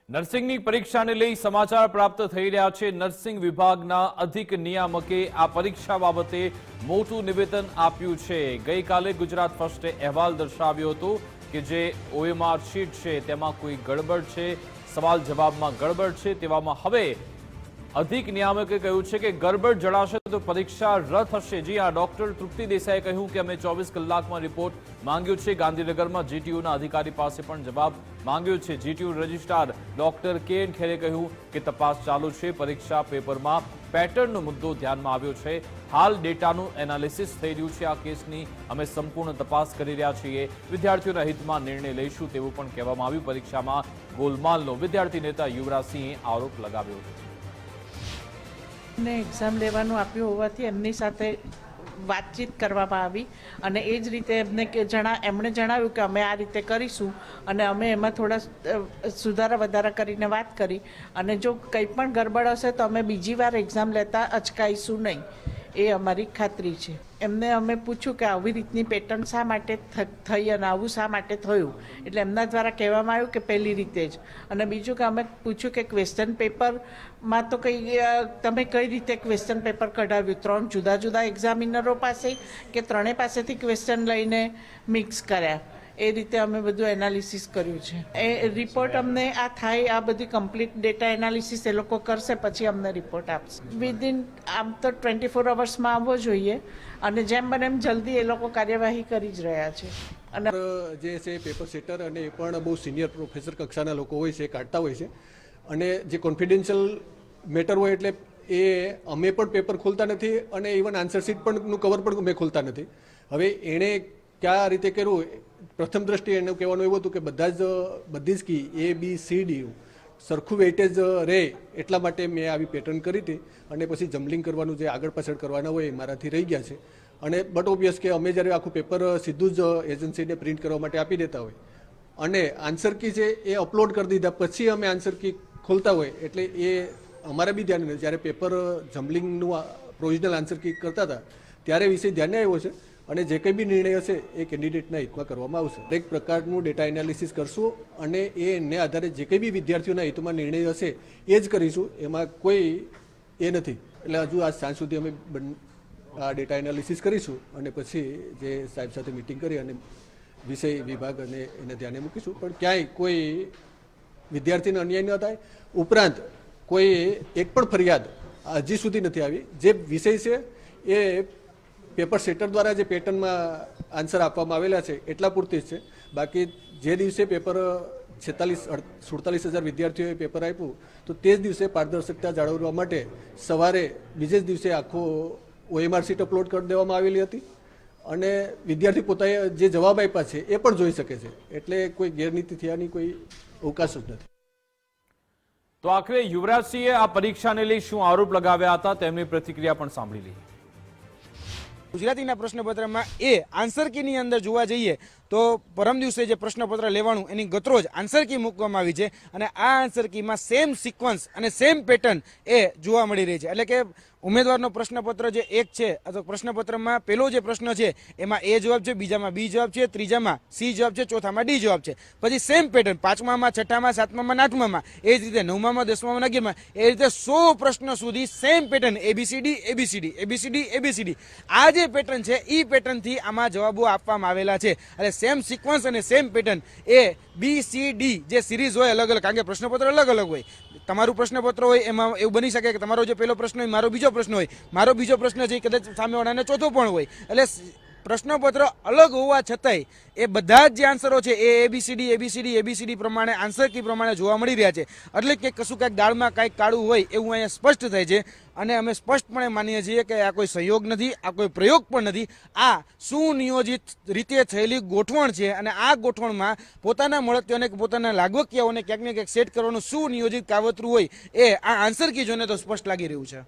નર્સિંગની પરીક્ષાને લઈ સમાચાર પ્રાપ્ત થઈ રહ્યા છે। નર્સિંગ વિભાગના અધિક નિયામકે આ પરીક્ષા બાબતે મોટું નિવેદન આપ્યું છે। ગઈકાલે ગુજરાત ફર્સ્ટે અહેવાલ દર્શાવ્યો હતો કે જે OMR શીટ છે તેમાં કોઈ ગડબડ છે, સવાલ જવાબમાં ગડબડ છે। તેવામાં હવે અધિક નિયામકે કહ્યું છે કે ગડબડ જણાશે તો પરીક્ષા રદ થશે। જી હા, ડોક્ટર તૃપ્તિ દેસાઈએ કહ્યું કે અમે 24 કલાકમાં રિપોર્ટ માંગ્યો છે। ગાંધીનગરમાં GTUના અધિકારી પાસે પણ જવાબ માંગ્યો છે। GTU રજિસ્ટ્રાર ડોક્ટર KN ખેરે કહ્યું કે તપાસ ચાલુ છે। પરીક્ષા પેપરમાં પેટર્નનો મુદ્દો ધ્યાનમાં આવ્યો છે। હાલ ડેટાનું એનાલિસિસ થઈ રહ્યું છે। આ કેસની અમે સંપૂર્ણ તપાસ કરી રહ્યા છીએ। વિદ્યાર્થીઓના હિતમાં નિર્ણય લઈશું તેવું પણ કહેવામાં આવ્યું। પરીક્ષામાં ગોલમાલનો વિદ્યાર્થી નેતા યુવરાજસિંહે આરોપ લગાવ્યો હતો। ને એક્ઝામ લેવાનું આપ્યું હોવાથી એમની સાથે વાતચીત કરવામાં આવી અને એ જ રીતે એમણે જણાવ્યું કે અમે આ રીતે કરીશું અને અમે એમાં થોડા સુધારા વધારા કરીને વાત કરી અને જો કંઈ પણ ગડબડ હશે તો અમે બીજી વાર એક્ઝામ લેતા અચકાઈશું નહીં, એ અમારી ખાતરી છે। એમને અમે પૂછ્યું કે આવી રીતની પેટર્ન શા માટે થઈ અને આવું શા માટે થયું, એટલે એમના દ્વારા કહેવામાં આવ્યું કે પહેલી રીતે જ। અને બીજું કે અમે પૂછ્યું કે ક્વેશ્ચન પેપરમાં તો તમે કઈ રીતે ક્વેશ્ચન પેપર કઢાવ્યું, 3 જુદા જુદા એક્ઝામિનરો પાસે કે ત્રણેય પાસેથી ક્વેશ્ચન લઈને મિક્સ કર્યા, એ રીતે અમે બધું એનાલિસિસ કર્યું છે। એ રિપોર્ટ અમને આ થાય, આ બધી કમ્પ્લીટ ડેટા એનાલિસિસ એ લોકો કરશે પછી અમને રિપોર્ટ આપશે। વિધિન આમ તો 24 અવર્સમાં આવવો જોઈએ અને જેમ બને એમ જલ્દી એ લોકો કાર્યવાહી કરી જ રહ્યા છે। અને જે છે પેપર સેટર અને એ પણ બહુ સિનિયર પ્રોફેસર કક્ષાના લોકો હોય છે, કાઢતા હોય છે અને જે કોન્ફિડેન્શિયલ મેટર હોય એટલે એ અમે પણ પેપર ખોલતા નથી અને ઇવન આન્સર શીટ પણનું કવર પણ અમે ખોલતા નથી। હવે એણે કયા રીતે કર્યું, પ્રથમ દ્રષ્ટિએ એનું કહેવાનું એવું હતું કે બધી જ કી ABCD સરખું વેઇટેજ રહે એટલા માટે મેં આવી પેટર્ન કરી હતી અને પછી જમ્બલિંગ કરવાનું જે આગળ પાછળ કરવાના હોય એ મારાથી રહી ગયા છે। અને બટ ઓબ્વિયસ કે અમે જ્યારે આખું પેપર સીધું જ એજન્સીને પ્રિન્ટ કરવા માટે આપી દેતા હોય અને આન્સર કી છે એ અપલોડ કરી દીધા પછી અમે આન્સર કી ખોલતા હોય એટલે એ અમારે બી ધ્યાન, જ્યારે પેપર જમ્બલિંગનું પ્રોવિઝનલ આન્સર કી કરતા હતા ત્યારે વિષય ધ્યાને આવ્યો છે અને જે કંઈ બી નિર્ણય હશે એ કેન્ડિડેટના હિતમાં કરવામાં આવશે। દરેક પ્રકારનું ડેટા એનાલિસિસ કરશું અને એને આધારે જે કંઈ બી વિદ્યાર્થીઓના હિતમાં નિર્ણય હશે એ જ કરીશું, એમાં કોઈ એ નથી। એટલે હજુ આજ સાંજ સુધી અમે આ ડેટા એનાલિસિસ કરીશું અને પછી જે સાહેબ સાથે મિટિંગ કરી અને વિષય વિભાગ અને એને ધ્યાને મૂકીશું, પણ ક્યાંય કોઈ વિદ્યાર્થીને અન્યાય ન થાય। ઉપરાંત કોઈ એક પણ ફરિયાદ હજી સુધી નથી આવી। જે વિષય છે એ પેપર સેટર દ્વારા જે પેટર્નમાં આન્સર આપવામાં આવેલા છે એટલા પૂરતી જ છે। બાકી જે દિવસે પેપર 47 હજાર વિદ્યાર્થીઓએ પેપર આપ્યું તો તે જ દિવસે પારદર્શકતા જાળવવા માટે સવારે બીજે જ દિવસે આખો OMR શીટ અપલોડ કરી દેવામાં આવેલી હતી અને વિદ્યાર્થી પોતાએ જે જવાબ આપ્યા છે એ પણ જોઈ શકે છે, એટલે કોઈ ગેરનીતિ થયાની કોઈ અવકાશ જ નથી। તો આખરે યુવરાજસિંહે આ પરીક્ષાને લઈ શું આરોપ લગાવ્યા હતા તેમની પ્રતિક્રિયા પણ સાંભળી લઈએ। ગુજરાતીના પ્રશ્નપત્રમાં આન્સર કીની અંદર જોવા જઈએ તો પરમ દિવસે જે પ્રશ્નપત્ર લેવાનું એની ગતરોજ આન્સર કી મૂકવામાં આવી છે અને આ આન્સર કીમાં સેમ સિક્વન્સ અને સેમ પેટર્ન એ જોવા મળી રહી છે। એટલે કે ઉમેદવારનો પ્રશ્નપત્ર જે એક છે અથવા પ્રશ્નપત્રમાં પહેલો જે પ્રશ્ન છે એમાં A જવાબ છે, બીજામાં B જવાબ છે, ત્રીજામાં C જવાબ છે, ચોથામાં D જવાબ છે, પછી સેમ પેટર્ન 5મામાં, 6મામાં, 7મામાં, 8મામાં, એ જ રીતે 9મામાં, 10મામાં, 11મામાં, એ રીતે 100 પ્રશ્ન સુધી સેમ પેટર્ન ABCD આ જે પેટર્ન છે એ પેટર્નથી આમાં જવાબો આપવામાં આવેલા છે। એટલે સેમ સિક્વન્સ અને સેમ પેટર્ન ABCD જે સિરીઝ હોય અલગ અલગ, કારણ કે પ્રશ્નપત્ર અલગ અલગ હોય। તમારું પ્રશ્નપત્ર હોય એમાં એવું બની શકે કે તમારો જે પહેલો પ્રશ્ન હોય મારો બીજો પ્રશ્ન હોય, મારો બીજો પ્રશ્ન છે કદાચ સામેવાળાને ચોથો પણ હોય, એટલે પ્રશ્નપત્ર અલગ હોવા છતાંય એ બધા જ જે આન્સરો છે એ ABCD પ્રમાણે આન્સર કી પ્રમાણે જોવા મળી રહ્યા છે। એટલે કે કશું કાંઈક દાળમાં કાંઈક કાળું હોય એવું અહીંયા સ્પષ્ટ થાય છે અને અમે સ્પષ્ટપણે માનીએ છીએ કે આ કોઈ સહયોગ નથી, આ કોઈ પ્રયોગ પણ નથી, આ સુનિયોજિત રીતે થયેલી ગોઠવણ છે અને આ ગોઠવણમાં પોતાના મળતિયાઓને પોતાના લાગવકિયાઓને ક્યાંક ને ક્યાંક સેટ કરવાનું સુનિયોજિત કાવતરું હોય એ આ આન્સર કી જોઈને તો સ્પષ્ટ લાગી રહ્યું છે।